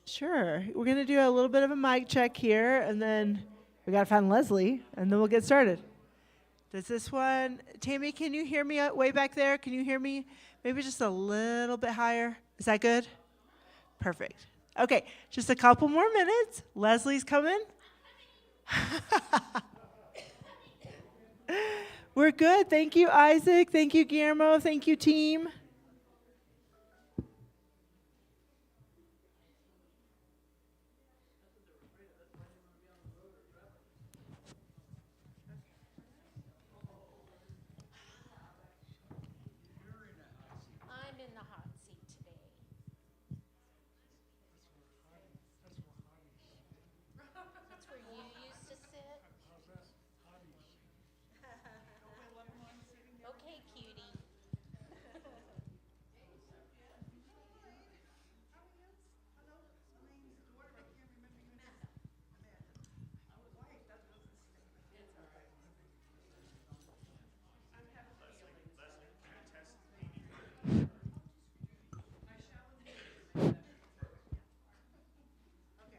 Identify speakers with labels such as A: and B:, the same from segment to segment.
A: Sure. We're going to do a little bit of a mic check here, and then we got to find Leslie, and then we'll get started. Does this one, Tammy, can you hear me way back there? Can you hear me? Maybe just a little bit higher. Is that good? Perfect. Okay, just a couple more minutes. Leslie's coming. We're good. Thank you, Isaac. Thank you, Guillermo. Thank you, team.
B: I'm in the hot seat today. That's where you used to sit? Okay, cutie.
A: Okay,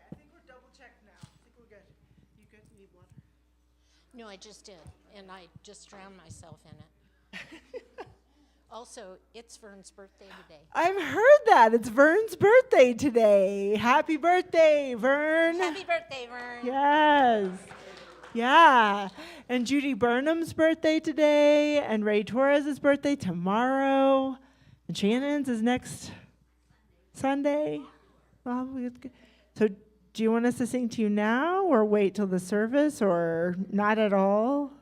A: I think we're double checked now. I think we're good. You good? You need water?
B: No, I just did, and I just drowned myself in it. Also, it's Vern's birthday today.
A: I've heard that. It's Vern's birthday today. Happy birthday, Vern.
B: Happy birthday, Vern.
A: Yes. Yeah. And Judy Burnham's birthday today, and Ray Torres' birthday tomorrow, and Shannon's is next Sunday. Well, so do you want us to sing to you now, or wait till the service, or not at all?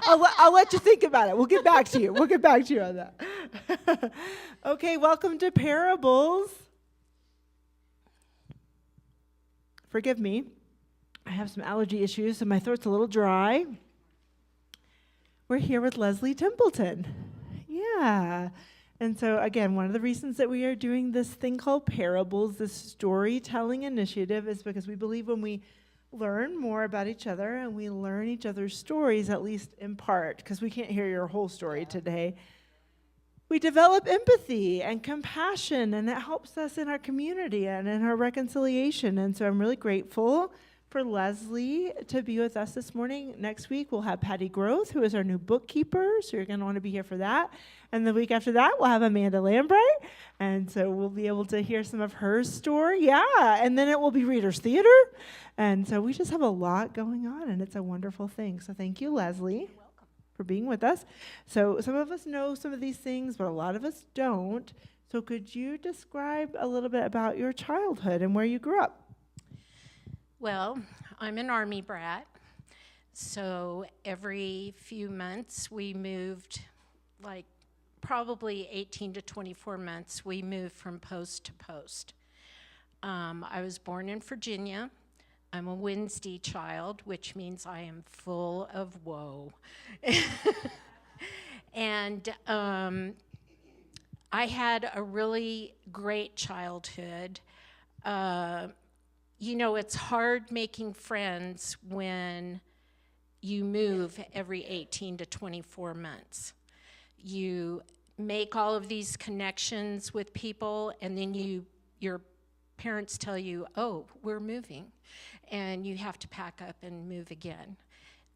A: I'll let you think about it. We'll get back to you. We'll get back to you on that. Okay, welcome to Parables. Forgive me. I have some allergy issues, so my throat's a little dry. We're here with Leslie Templeton. Yeah. And so, again, one of the reasons that we are doing this thing called Parables, this storytelling initiative, is because we believe when we learn more about each other and we learn each other's stories, at least in part, because we can't hear your whole story today, we develop empathy and compassion, and it helps us in our community and in our reconciliation. And so I'm really grateful for Leslie to be with us this morning. Next week, we'll have Patty Groth, who is our new bookkeeper, so you're going to want to be here for that. And the week after that, we'll have Amanda Lambright, and so we'll be able to hear some of her story. Yeah, and then it will be Reader's Theater. And so we just have a lot going on, and it's a wonderful thing. So thank you, Leslie, for being with us. So some of us know some of these things, but a lot of us don't. So could you describe a little bit about your childhood and where you grew up?
B: Well, I'm an Army brat, so every few months we moved, like probably 18 to 24 months, we moved from post to post. I was born in Virginia. I'm a Wednesday child, which means I am full of woe. And I had a really great childhood. You know, it's hard making friends when you move every 18 to 24 months. You make all of these connections with people, and then your parents tell you, oh, we're moving, and you have to pack up and move again.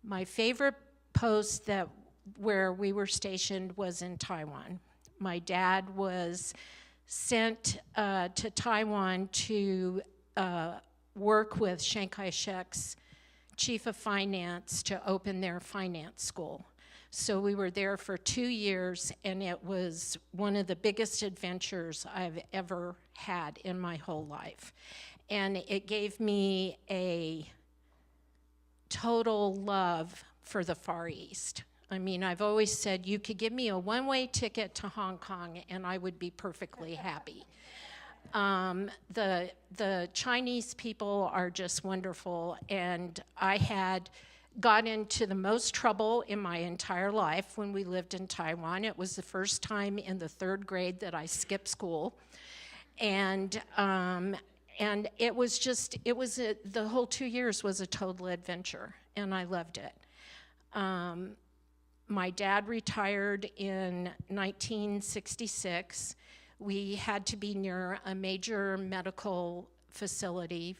B: My favorite post where we were stationed was in Taiwan. My dad was sent to Taiwan to work with Chiang Kai-shek's chief of finance to open their finance school. So we were there for 2 years, and it was one of the biggest adventures I've ever had in my whole life. And it gave me a total love for the Far East. I mean, I've always said you could give me a one-way ticket to Hong Kong and I would be perfectly happy. The Chinese people are just wonderful, and I had got into the most trouble in my entire life when we lived in Taiwan. It was the first time in the 3rd grade that I skipped school, and it was the whole 2 years was a total adventure, and I loved it. My dad retired in 1966. We had to be near a major medical facility,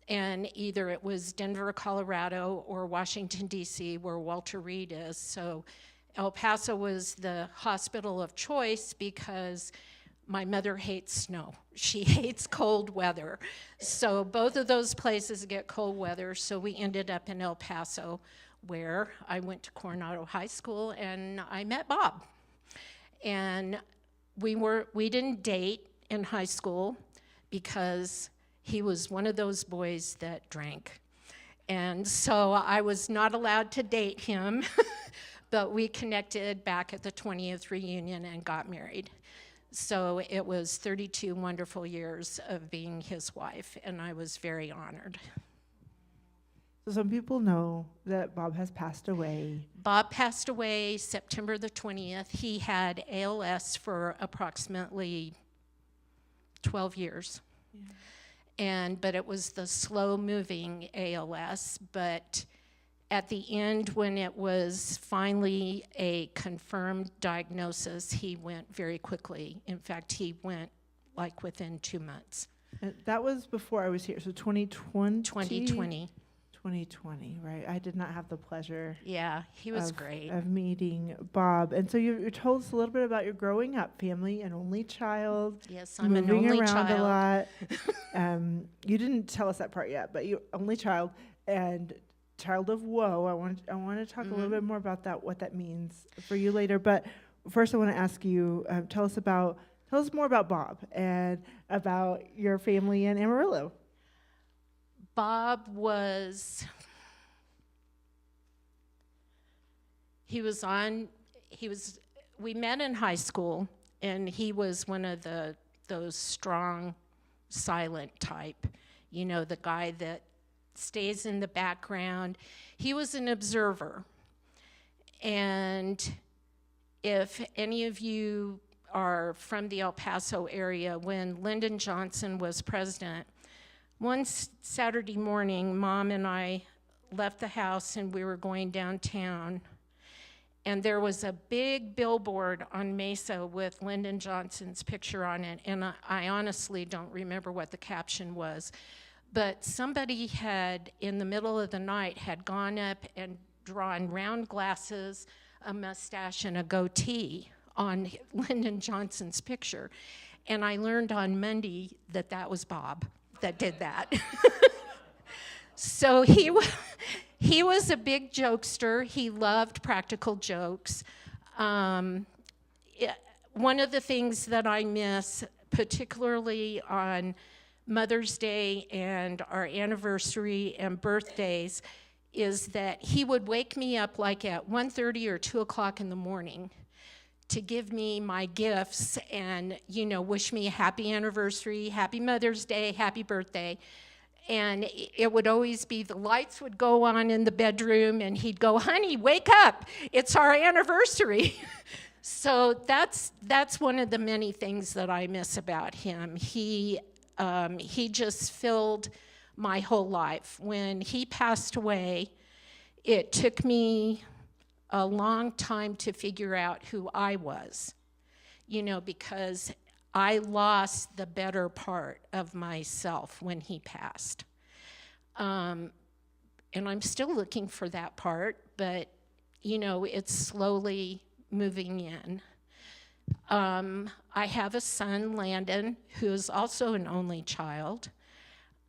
B: and either it was Denver, Colorado, or Washington, D.C., where Walter Reed is. So El Paso was the hospital of choice because my mother hates snow. She hates cold weather. So both of those places get cold weather, so we ended up in El Paso, where I went to Coronado High School, and I met Bob. And we didn't date in high school because he was one of those boys that drank. And so I was not allowed to date him, but we connected back at the 20th reunion and got married. So it was 32 wonderful years of being his wife, and I was very honored.
A: So some people know that Bob has passed away.
B: Bob passed away September the 20th. He had ALS for approximately 12 years. Yeah. But it was the slow-moving ALS. But at the end, when it was finally a confirmed diagnosis, he went very quickly. In fact, he went like within 2 months.
A: And that was before I was here, so 2020?
B: 2020.
A: 2020, right? I did not have the pleasure.
B: Yeah, he was great.
A: Of meeting Bob. And so you told us a little bit about your growing up family, an only child.
B: Yes, I'm an only
A: moving around
B: child.
A: a lot. You didn't tell us that part yet, but you only child and child of woe. I want to talk a little bit more about that, what that means for you later. But first, I want to ask you, tell us more about Bob and about your family in Amarillo.
B: Bob we met in high school, and he was one of those strong, silent type, the guy that stays in the background. He was an observer. And if any of you are from the El Paso area, when Lyndon Johnson was president, one Saturday morning, Mom and I left the house and we were going downtown, and there was a big billboard on Mesa with Lyndon Johnson's picture on it, and I honestly don't remember what the caption was, but somebody had, in the middle of the night, had gone up and drawn round glasses, a mustache, and a goatee on Lyndon Johnson's picture, and I learned on Monday that was Bob that did that. So he was a big jokester. He loved practical jokes. One of the things that I miss, particularly on Mother's Day and our anniversary and birthdays, is that he would wake me up like at 1:30 or 2 o'clock in the morning to give me my gifts and, wish me a happy anniversary, happy Mother's Day, happy birthday. And it would always be, the lights would go on in the bedroom, and he'd go, "Honey, wake up, it's our anniversary." So that's one of the many things that I miss about him. He just filled my whole life. When he passed away, it took me a long time to figure out who I was, because I lost the better part of myself when he passed. And I'm still looking for that part, but, it's slowly moving in. I have a son, Landon, who is also an only child.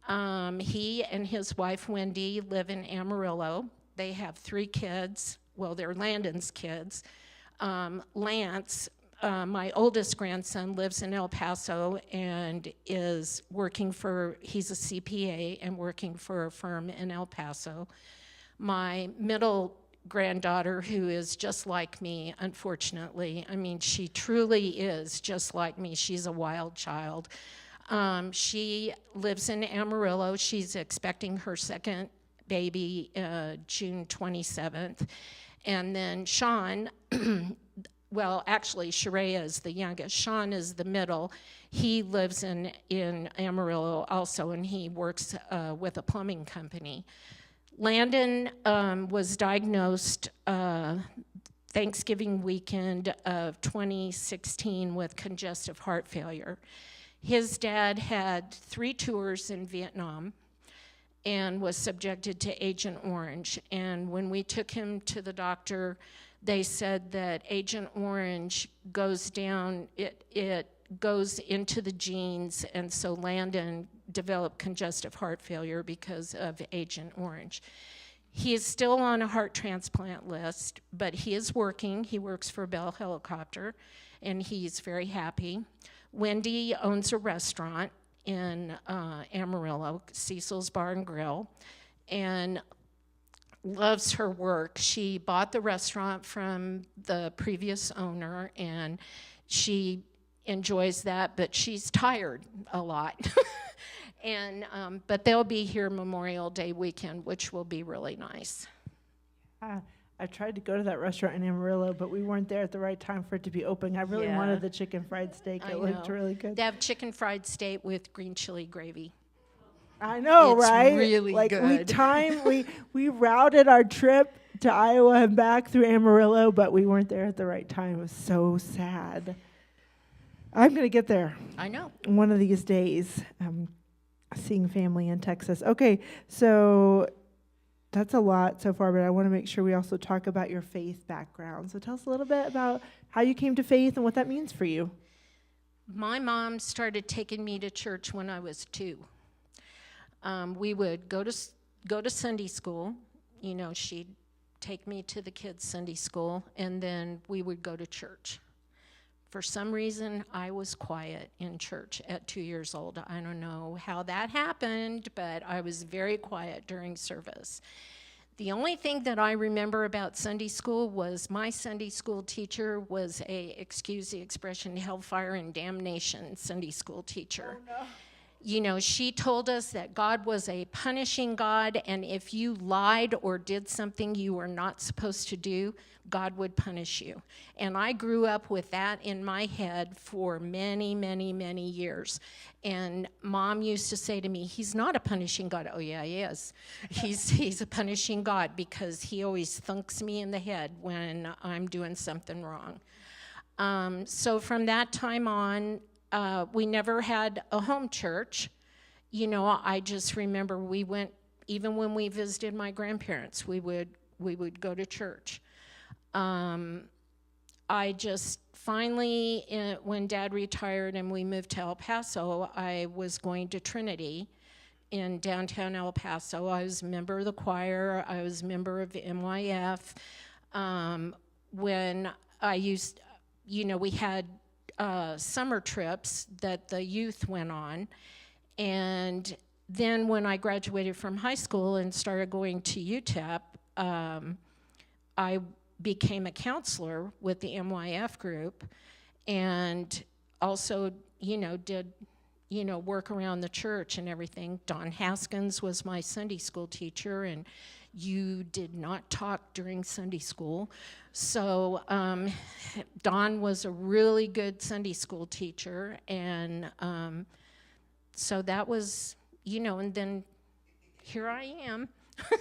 B: He and his wife, Wendy, live in Amarillo. They have 3 kids. Well, they're Landon's kids. Lance, my oldest grandson, lives in El Paso and is he's a CPA and working for a firm in El Paso. My middle granddaughter, who is just like me, unfortunately, she truly is just like me. She's a wild child. She lives in Amarillo. She's expecting her second baby June 27th. And then Sean, well, actually, Sharia is the youngest. Sean is the middle. He lives in Amarillo also, and he works with a plumbing company. Landon was diagnosed Thanksgiving weekend of 2016 with congestive heart failure. His dad had 3 tours in Vietnam and was subjected to Agent Orange. And when we took him to the doctor, they said that Agent Orange goes down, it goes into the genes, and so Landon developed congestive heart failure because of Agent Orange. He is still on a heart transplant list, but he is working. He works for Bell Helicopter, and he's very happy. Wendy owns a restaurant in Amarillo, Cecil's Bar and Grill, and loves her work. She bought the restaurant from the previous owner, and she enjoys that, but she's tired a lot. And but they'll be here Memorial Day weekend, which will be really nice.
A: I tried to go to that restaurant in Amarillo, but we weren't there at the right time for it to be open. I really
B: Yeah.
A: wanted the chicken fried steak.
B: I
A: It looked
B: know.
A: really good.
B: They have chicken fried steak with green chili gravy.
A: I know,
B: It's
A: right?
B: really
A: like
B: good.
A: we routed our trip to Iowa and back through Amarillo, but we weren't there at the right time. It was so sad. I'm gonna get there
B: I know.
A: one of these days. Seeing family in Texas. Okay, so that's a lot so far, but I want to make sure we also talk about your faith background. So tell us a little bit about how you came to faith and what that means for you.
B: My mom started taking me to church when I was 2. We would go to Sunday school. You know, she'd take me to the kids' Sunday school, and then we would go to church. For some reason, I was quiet in church at 2 years old. I don't know how that happened, but I was very quiet during service. The only thing that I remember about Sunday school was my Sunday school teacher was a, excuse the expression, hellfire and damnation Sunday school teacher. Oh, no. You know, she told us that God was a punishing God, and if you lied or did something you were not supposed to do, God would punish you. And I grew up with that in my head for many, many, many years. And Mom used to say to me, he's not a punishing God. Oh, yeah, he is. He's a punishing God because he always thunks me in the head when I'm doing something wrong. So from that time on, we never had a home church. You know, I just remember we went, even when we visited my grandparents, we would go to church. I just finally, when Dad retired and we moved to El Paso, I was going to Trinity in downtown El Paso. I was a member of the choir. I was a member of MYF. When I used, you know, we had summer trips that the youth went on. And then when I graduated from high school and started going to UTEP, I became a counselor with the MYF group and also, you know, did, you know, work around the church and everything. Don Haskins was my Sunday school teacher, and you did not talk during Sunday school. So Don was a really good Sunday school teacher, and so that was, you know, and then here I am.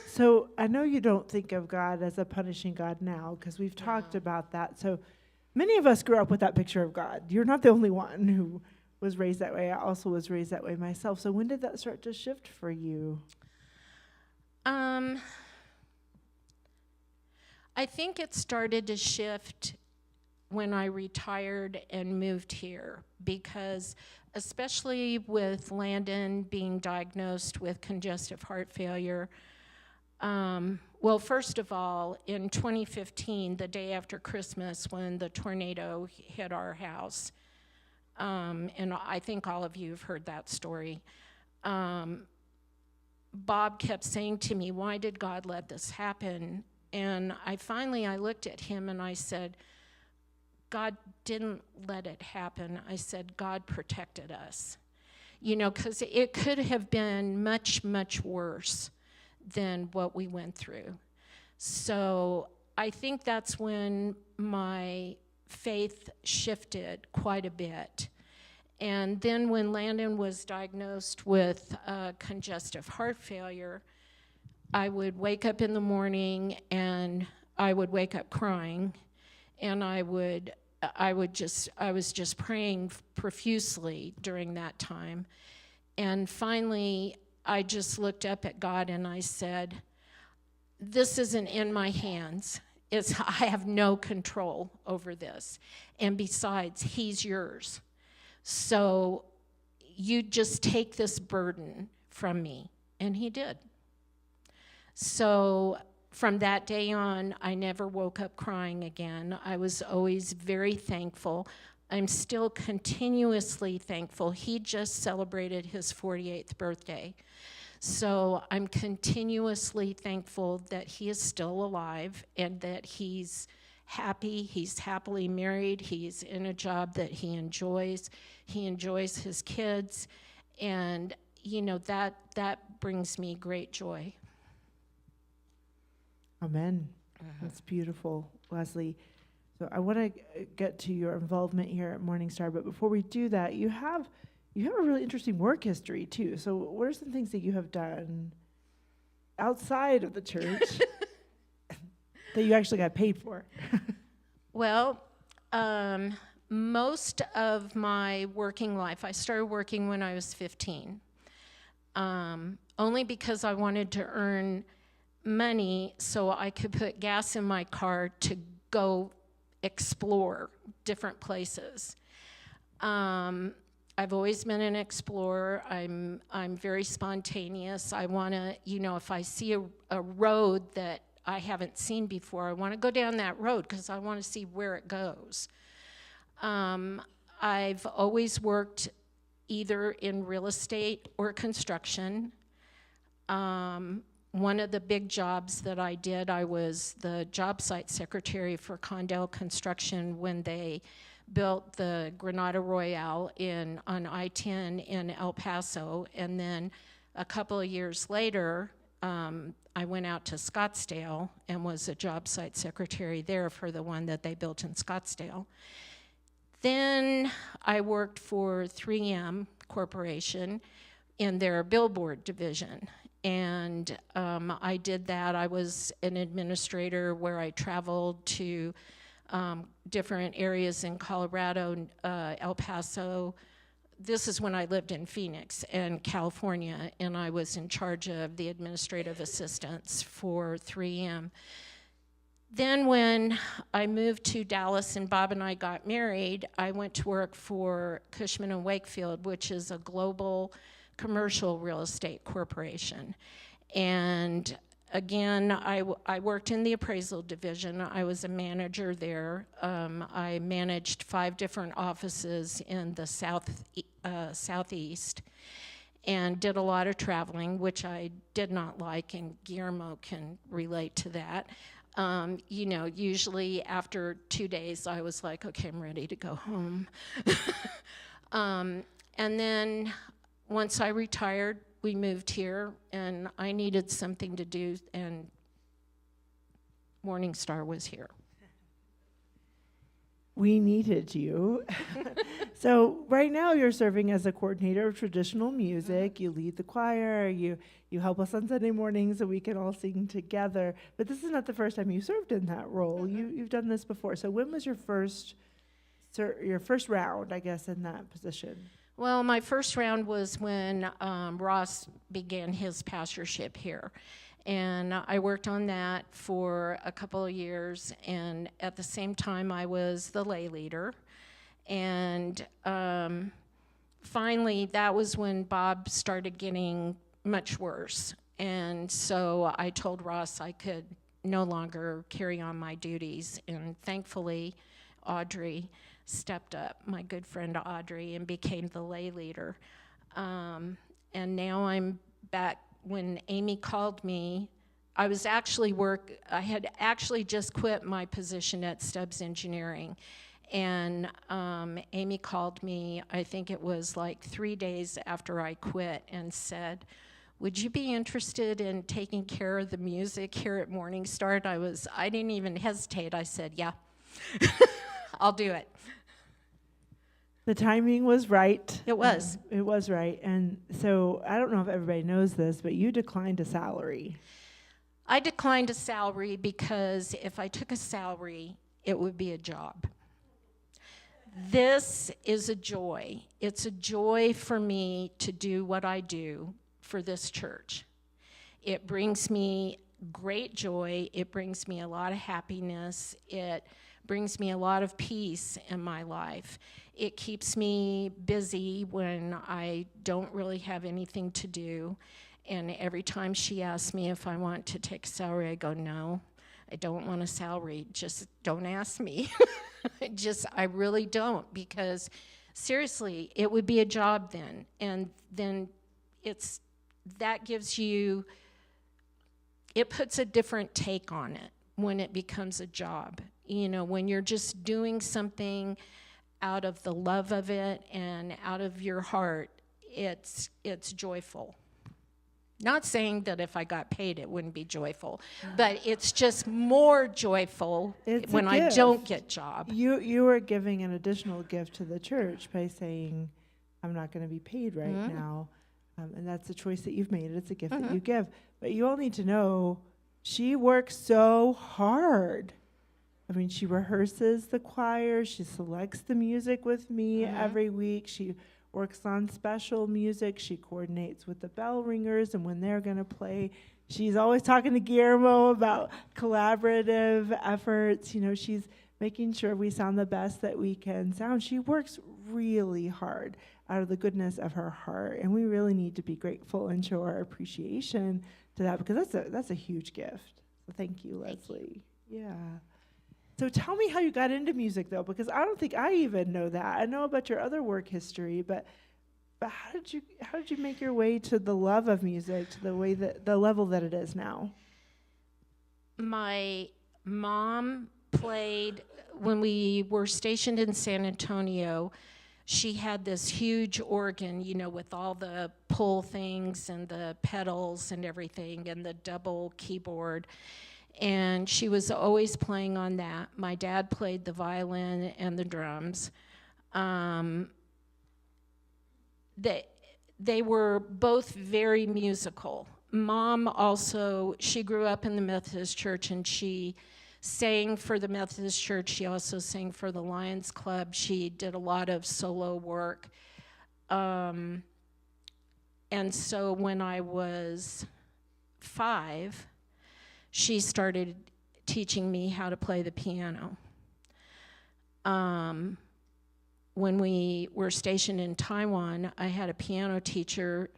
A: So I know you don't think of God as a punishing God now, because we've talked about that. So many of us grew up with that picture of God. You're not the only one who was raised that way. I also was raised that way myself. So when did that start to shift for you?
B: I think it started to shift when I retired and moved here, because especially with Landon being diagnosed with congestive heart failure, well, first of all, in 2015, the day after Christmas, when the tornado hit our house, and I think all of you have heard that story, Bob kept saying to me, why did God let this happen? And I looked at him and I said, God didn't let it happen. I said, God protected us. You know, because it could have been much, much worse than what we went through. So I think that's when my faith shifted quite a bit. And then when Landon was diagnosed with congestive heart failure, I would wake up in the morning and I would wake up crying. and I was just praying profusely during that time. And finally, I just looked up at God and I said, this isn't in my hands. I have no control over this. And besides, he's yours. So you just take this burden from me. And he did. So from that day on, I never woke up crying again. I was always very thankful. I'm still continuously thankful. He just celebrated his 48th birthday. So I'm continuously thankful that he is still alive and that he's happy, he's happily married, he's in a job that he enjoys his kids, and that brings me great joy. Amen.
A: That's beautiful, Leslie. So I want to get to your involvement here at Morningstar, but before we do that, you have a really interesting work history too. So what are some things that you have done outside of the church that you actually got paid for?
B: Well, most of my working life, I started working when I was 15, only because I wanted to earn money so I could put gas in my car to go explore different places. I've always been an explorer. I'm very spontaneous. I want to, if I see a road that I haven't seen before, I want to go down that road because I want to see where it goes. I've always worked either in real estate or construction. One of the big jobs that I did, I was the job site secretary for Condell Construction when they built the Granada Royale on I-10 in El Paso. And then a couple of years later, I went out to Scottsdale and was a job site secretary there for the one that they built in Scottsdale. Then I worked for 3M Corporation in their billboard division. And I did that. I was an administrator where I traveled to different areas in Colorado, El Paso. This is when I lived in Phoenix and California, and I was in charge of the administrative assistants for 3M. Then when I moved to Dallas and Bob and I got married, I went to work for Cushman & Wakefield, which is a global commercial real estate corporation. And again, I worked in the appraisal division. I was a manager there. I managed 5 different offices in the southeast and did a lot of traveling, which I did not like, and Guillermo can relate to that. Usually after 2 days, I was like, okay, I'm ready to go home. And then once I retired, we moved here, and I needed something to do, and Morningstar was here.
A: We needed you. So right now you're serving as a coordinator of traditional music. You lead the choir. You help us on Sunday mornings so we can all sing together. But this is not the first time you served in that role. You've done this before. So when was your first round, I guess, in that position?
B: Well, my first round was when Ross began his pastorship here. And I worked on that for a couple of years. And at the same time, I was the lay leader. And finally, that was when Bob started getting much worse. And so I told Ross I could no longer carry on my duties. And thankfully, Audrey stepped up, my good friend Audrey, and became the lay leader. And now I'm back. When Amy called me, I had actually just quit my position at Stubbs Engineering. And Amy called me, I think it was like 3 days after I quit, and said, would you be interested in taking care of the music here at Morningstar? I didn't even hesitate. I said, yeah, I'll do it.
A: The timing was right.
B: It was.
A: It was right. And so I don't know if everybody knows this, but you declined a salary.
B: I declined a salary because if I took a salary, it would be a job. This is a joy. It's a joy for me to do what I do for this church. It brings me great joy. It brings me a lot of happiness. It brings me a lot of peace in my life. It keeps me busy when I don't really have anything to do. And every time she asks me if I want to take a salary, I go, no, I don't want a salary. Just don't ask me. I really don't, because seriously, it would be a job then. And then that gives you, it puts a different take on it when it becomes a job. You know, when you're just doing something out of the love of it and out of your heart, it's joyful. Not saying that if I got paid it wouldn't be joyful, but it's just more joyful when I don't get job.
A: You are giving an additional gift to the church by saying, I'm not going to be paid right now. And that's a choice that you've made. It's a gift that you give. But you all need to know, she works so hard. I mean, she rehearses the choir. She selects the music with me every week. She works on special music. She coordinates with the bell ringers and when they're going to play. She's always talking to Guillermo about collaborative efforts. You know, she's making sure we sound the best that we can sound. She works really hard out of the goodness of her heart, and we really need to be grateful and show our appreciation to that, because that's a huge gift. So thank you, Leslie. Yeah. So tell me how you got into music, though, because I don't think I even know that. I know about your other work history, but how did you make your way to the love of music, to the level that it is now?
B: My mom played when we were stationed in San Antonio. She had this huge organ, you know, with all the pull things and the pedals and everything and the double keyboard. And she was always playing on that. My dad played the violin and the drums. They were both very musical. Mom also, she grew up in the Methodist Church, and she sang for the Methodist Church. She also sang for the Lions Club. She did a lot of solo work. And so when I was 5, she started teaching me how to play the piano. When we were stationed in Taiwan, I had a piano teacher.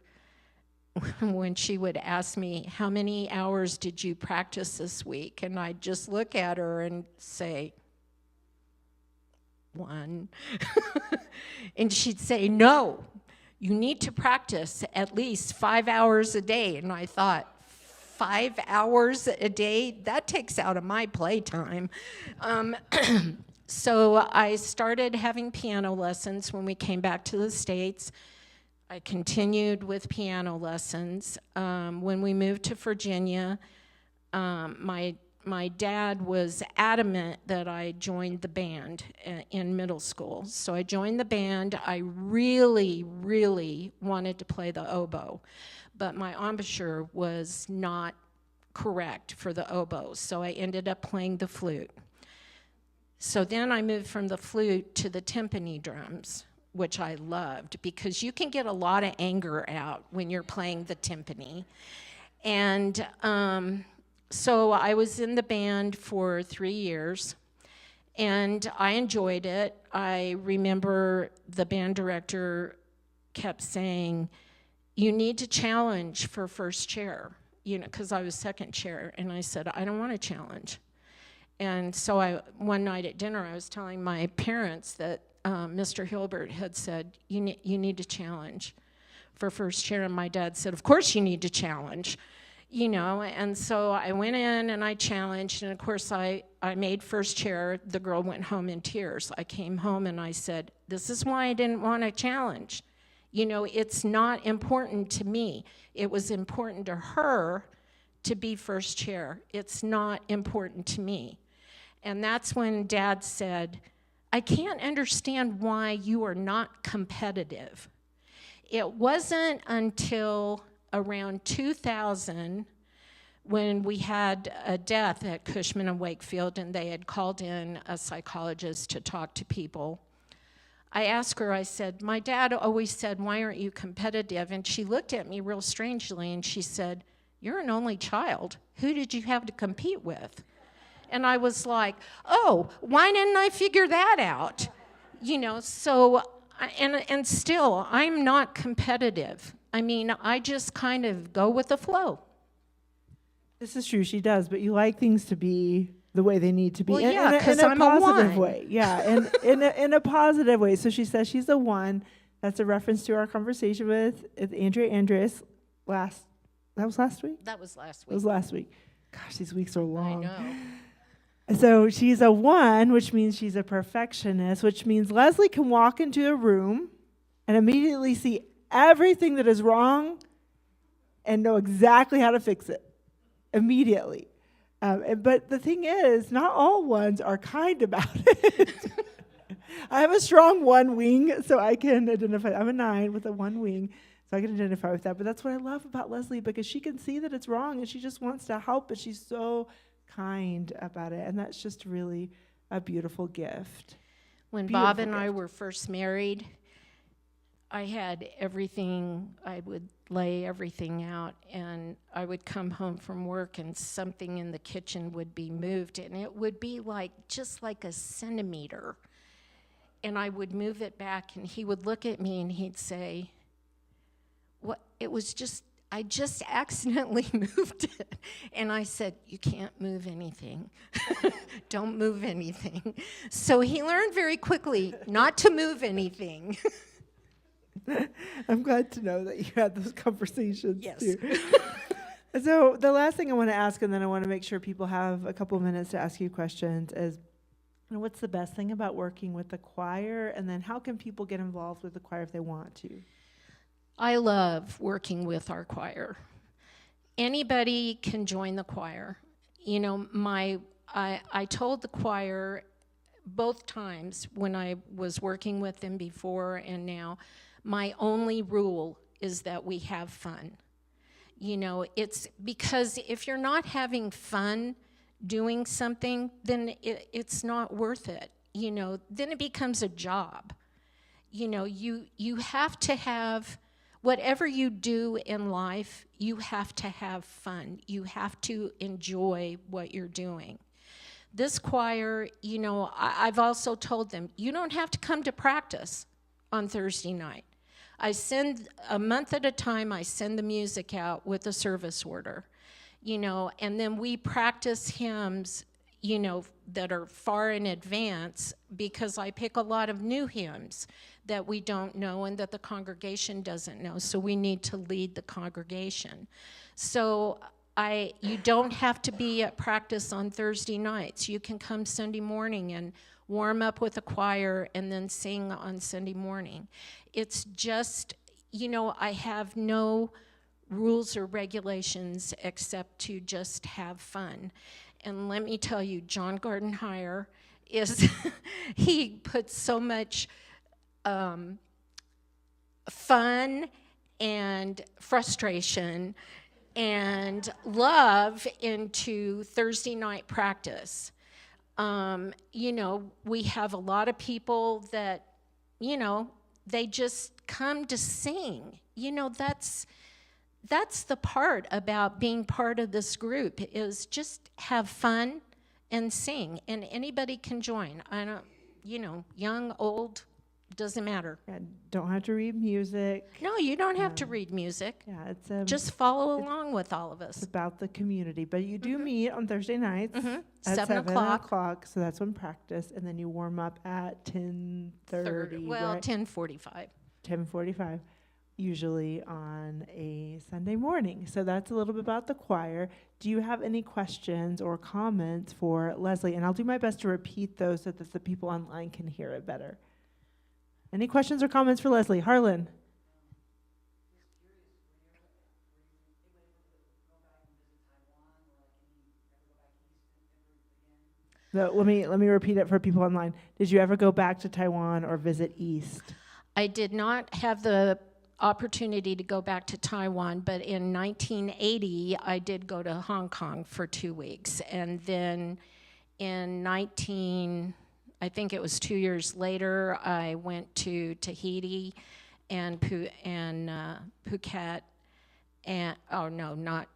B: When she would ask me, how many hours did you practice this week? And I'd just look at her and say, 1. And she'd say, no, you need to practice at least 5 hours a day. And I thought, 5 hours a day? That takes out of my playtime. So I started having piano lessons when we came back to the States. I continued with piano lessons. When we moved to Virginia, my dad was adamant that I joined the band in middle school. So I joined the band. I really, really wanted to play the oboe, but my embouchure was not correct for the oboe, so I ended up playing the flute. So then I moved from the flute to the timpani drums, which I loved, because you can get a lot of anger out when you're playing the timpani. And so I was in the band for 3 years, and I enjoyed it. I remember the band director kept saying, you need to challenge for first chair, you know, because I was second chair, and I said, I don't want to challenge. And so one night at dinner, I was telling my parents that Mr. Hilbert had said, you need to challenge for first chair. And my dad said, of course you need to challenge, you know. And so I went in and I challenged. And of course I made first chair. The girl went home in tears. I came home and I said, this is why I didn't want to challenge. You know, it's not important to me. It was important to her to be first chair. It's not important to me. And that's when Dad said, I can't understand why you are not competitive. It wasn't until around 2000 when we had a death at Cushman and Wakefield and they had called in a psychologist to talk to people, I asked her, I said, my dad always said, why aren't you competitive? And she looked at me real strangely and she said, you're an only child. Who did you have to compete with? And I was like, oh, why didn't I figure that out? You know, so, and still, I'm not competitive. I mean, I just kind of go with the flow.
A: This is true, she does, but you like things to be the way they need to be.
B: Well,
A: in-
B: yeah,
A: in a-
B: 'cause
A: in a
B: I'm a
A: positive
B: one.
A: way. Yeah, and in a positive way. So she says she's a one. That's a reference to our conversation with Andrea Andres that was last week?
B: That was last
A: It
B: week.
A: was last week. Gosh, these weeks are
B: I
A: long.
B: know.
A: So she's a one, which means she's a perfectionist, which means Leslie can walk into a room and immediately see everything that is wrong and know exactly how to fix it immediately. But the thing is, not all ones are kind about it. I have a strong one wing, so I can identify. I'm a 9 with a one wing, so I can identify with that. But that's what I love about Leslie, because she can see that it's wrong and she just wants to help, but she's so kind about it. And that's just really a beautiful gift.
B: When
A: Beautiful
B: Bob and I
A: gift.
B: were first married, I had everything, I would lay everything out, and I would come home from work and something in the kitchen would be moved, and it would be like, just like a centimeter. And I would move it back, and he would look at me and he'd say, "What? It was just, I just accidentally moved it." And I said, "You can't move anything. Don't move anything." So he learned very quickly not to move anything.
A: I'm glad to know that you had those conversations
B: Yes.
A: too. So the last thing I want to ask, and then I want to make sure people have a couple minutes to ask you questions, is what's the best thing about working with the choir? And then how can people get involved with the choir if they want to?
B: I love working with our choir. Anybody can join the choir. You know, I told the choir both times when I was working with them before and now, my only rule is that we have fun. You know, it's because if you're not having fun doing something, then it's not worth it. You know, then it becomes a job. You know, you have to have, whatever you do in life, you have to have fun. You have to enjoy what you're doing. This choir, you know, I've also told them, you don't have to come to practice on Thursday night. I send, a month at a time, I send the music out with a service order, you know, and then we practice hymns, you know, that are far in advance, because I pick a lot of new hymns that we don't know and that the congregation doesn't know, so we need to lead the congregation. So you don't have to be at practice on Thursday nights. You can come Sunday morning and warm up with a choir and then sing on Sunday morning. It's just, you know, I have no rules or regulations except to just have fun. And let me tell you, John Gardenhire is, he puts so much fun and frustration and love into Thursday night practice. You know, we have a lot of people that, you know, they just come to sing. You know, that's the part about being part of this group, is just have fun and sing, and anybody can join. I don't, you know, young, old, doesn't matter.
A: Yeah, don't have to read music.
B: No, you don't have to read music.
A: Yeah, it's
B: Just follow along with all of
A: it's
B: us.
A: about the community. But you do meet on Thursday nights at
B: 7 o'clock.
A: o'clock. So that's when practice, and then you warm up at 10:30.
B: Well,
A: right?
B: 10:45.
A: 10:45, usually on a Sunday morning. So that's a little bit about the choir. Do you have any questions or comments for Leslie? And I'll do my best to repeat those so that the people online can hear it better. Any questions or comments for Leslie? Harlan? No, let me repeat it for people online. Did you ever go back to Taiwan or visit East?
B: I did not have the opportunity to go back to Taiwan, but in 1980, I did go to Hong Kong for 2 weeks. And then in I think it was 2 years later, I went to Tahiti and Phuket, and, oh no, not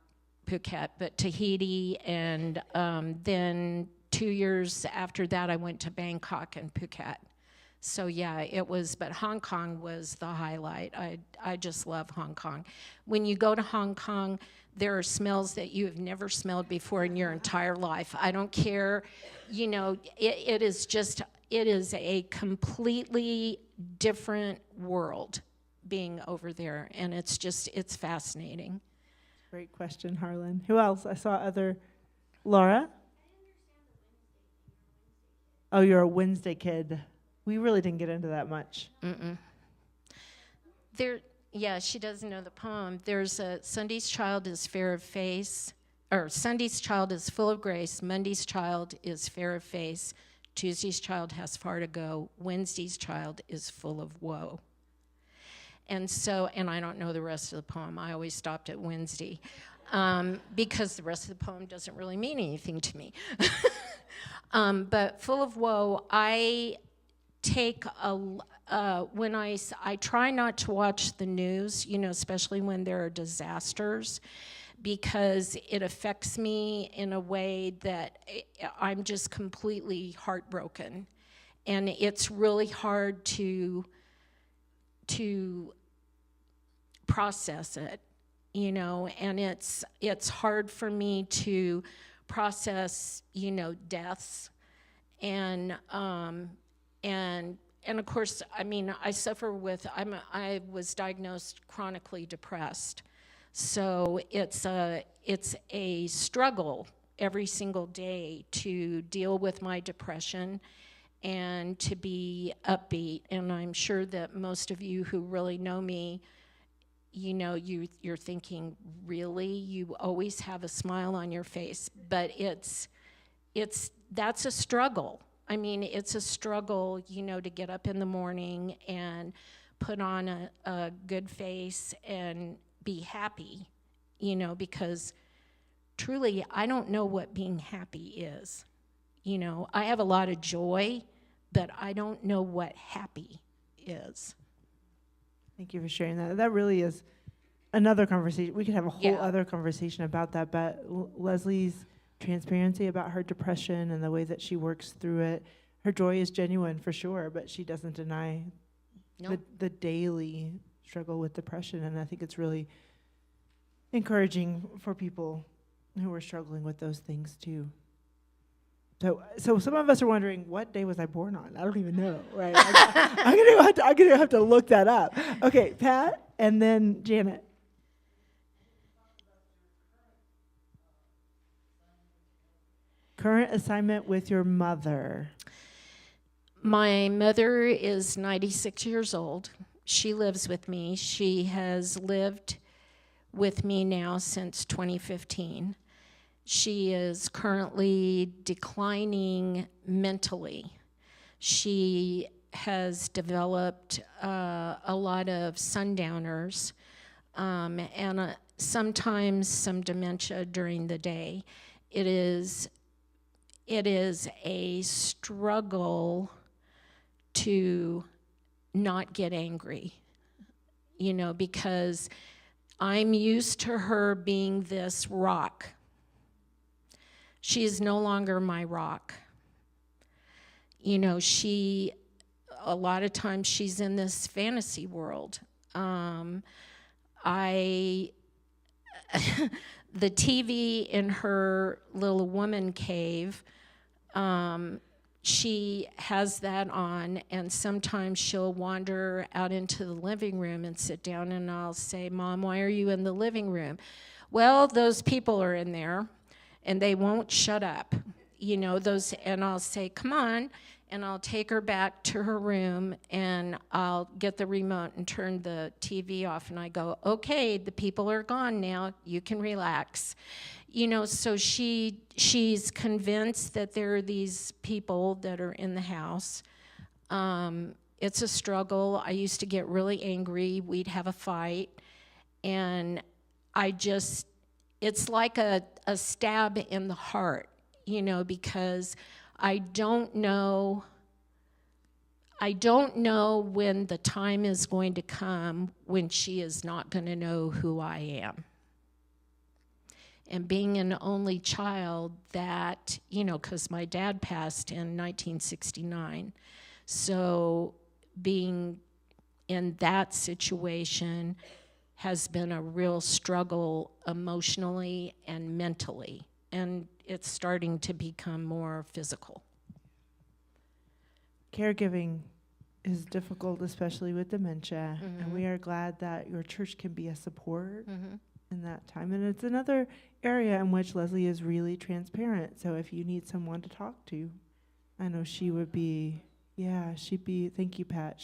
B: Phuket, but Tahiti, and then 2 years after that, I went to Bangkok and Phuket. So yeah, it was, but Hong Kong was the highlight. I just love Hong Kong. When you go to Hong Kong, there are smells that you have never smelled before in your entire life. I don't care, you know, it is a completely different world being over there, and it's fascinating.
A: Great question, Harlan. Who else? I saw Laura? Oh, you're a Wednesday kid. We really didn't get into that much.
B: Yeah, she doesn't know the poem. There's a Sunday's child is fair of face, or Sunday's child is full of grace, Monday's child is fair of face, Tuesday's child has far to go, Wednesday's child is full of woe. And so, and I don't know the rest of the poem. I always stopped at Wednesday because the rest of the poem doesn't really mean anything to me. But full of woe, I take when I try not to watch the news, you know, especially when there are disasters, because it affects me in a way that I'm just completely heartbroken. And it's really hard to process it, you know, and it's hard for me to process, you know, deaths and of course, I mean, I suffer with, I was diagnosed chronically depressed. So it's a struggle every single day to deal with my depression and to be upbeat. And I'm sure that most of you who really know me, you know, you're thinking, really? You always have a smile on your face. But that's a struggle. I mean, it's a struggle, you know, to get up in the morning and put on a good face and be happy, you know, because truly, I don't know what being happy is. You know, I have a lot of joy, but I don't know what happy is.
A: Thank you for sharing that. That really is another conversation. We could have a whole other conversation about that, but Leslie's transparency about her depression and the way that she works through it, her joy is genuine for sure, but she doesn't deny the daily struggle with depression, and I think it's really encouraging for people who are struggling with those things too. So some of us are wondering, what day was I born on? I don't even know, right? I'm gonna have to look that up. Okay, Pat, and then Janet. Current assignment with your mother.
B: My mother is 96 years old. She lives with me. She has lived with me now since 2015. She is currently declining mentally. She has developed a lot of sundowners and sometimes some dementia during the day. It is a struggle to not get angry, you know, because I'm used to her being this rock. She is no longer my rock. You know, a lot of times she's in this fantasy world. The TV in her little woman cave, she has that on, and sometimes she'll wander out into the living room and sit down, and I'll say, "Mom, why are you in the living room?" "Well, those people are in there, and they won't shut up." You know, and I'll say, "Come on," and I'll take her back to her room, and I'll get the remote and turn the TV off, and I go, "Okay, the people are gone now, you can relax." You know, so she's convinced that there are these people that are in the house. It's a struggle. I used to get really angry. We'd have a fight. And it's like a stab in the heart, because I don't know when the time is going to come when she is not going to know who I am. And being an only child, that, because my dad passed in 1969. So being in that situation has been a real struggle emotionally and mentally. And it's starting to become more physical.
A: Caregiving is difficult, especially with dementia. And we are glad that your church can be a support in that time. And it's another area in which Leslie is really transparent. So if you need someone to talk to, I know she would be, thank you, Pat.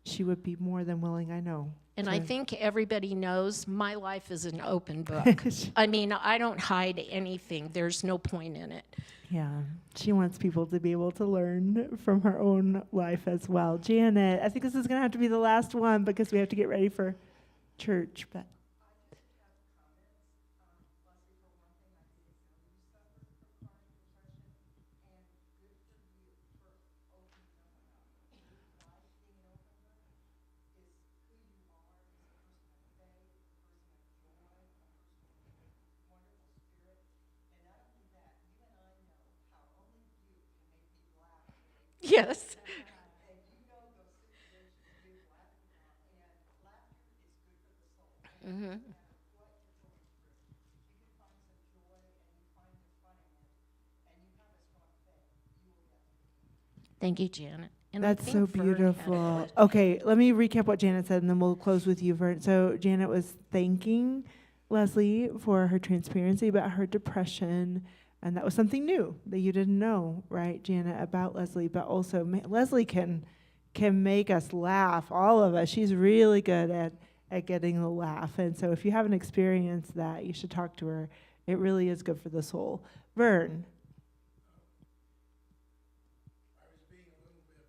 A: She would be more than willing, I know.
B: And I think everybody knows my life is an open book. I mean, I don't hide anything. There's no point in it.
A: Yeah, she wants people to be able to learn from her own life as well. Janet, I think this is going to have to be the last one because we have to get ready for church. But
B: Yes. Thank you, Janet. And I
A: that's
B: think
A: so
B: Vern had a
A: beautiful.
B: question.
A: Okay, let me recap what Janet said, and then we'll close with you, Vern. So Janet was thanking Leslie for her transparency about her depression, and that was something new that you didn't know, right, Janet, about Leslie. But also, Leslie can make us laugh, all of us. She's really good at getting the laugh. And so if you haven't experienced that, you should talk to her. It really is good for the soul. Vern.
C: I was being a little bit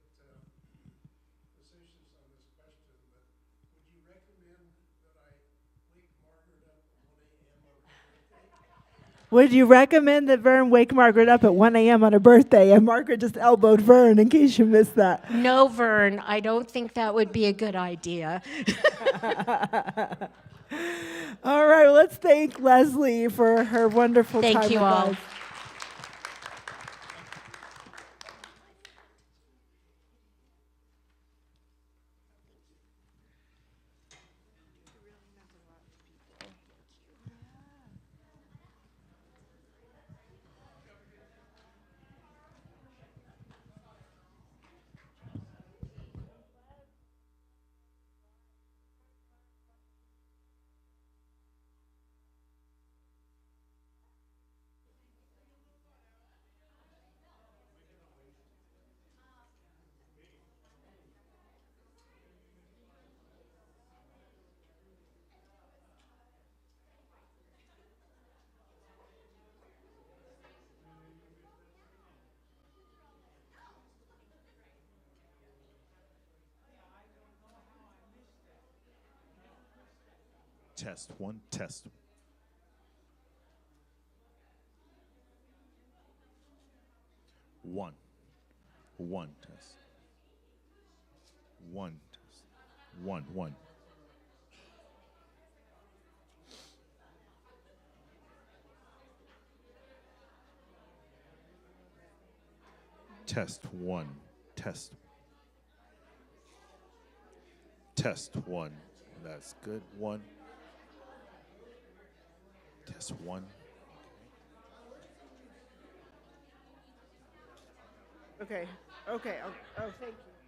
C: facetious on this question, but would you recommend that I wake Margaret up at 1 a.m. on her birthday?
A: Would you recommend that Vern wake Margaret up at 1 a.m. on her birthday? And Margaret just elbowed Vern in case you missed that.
B: No, Vern, I don't think that would be a good idea.
A: All right, well, let's thank Leslie for her wonderful time
B: Thank you
A: with
B: all.
A: us.
D: Test one, test. One test. One test. One. Test one, test. Test one. That's good. One. Test one.
A: Okay. Oh, thank you.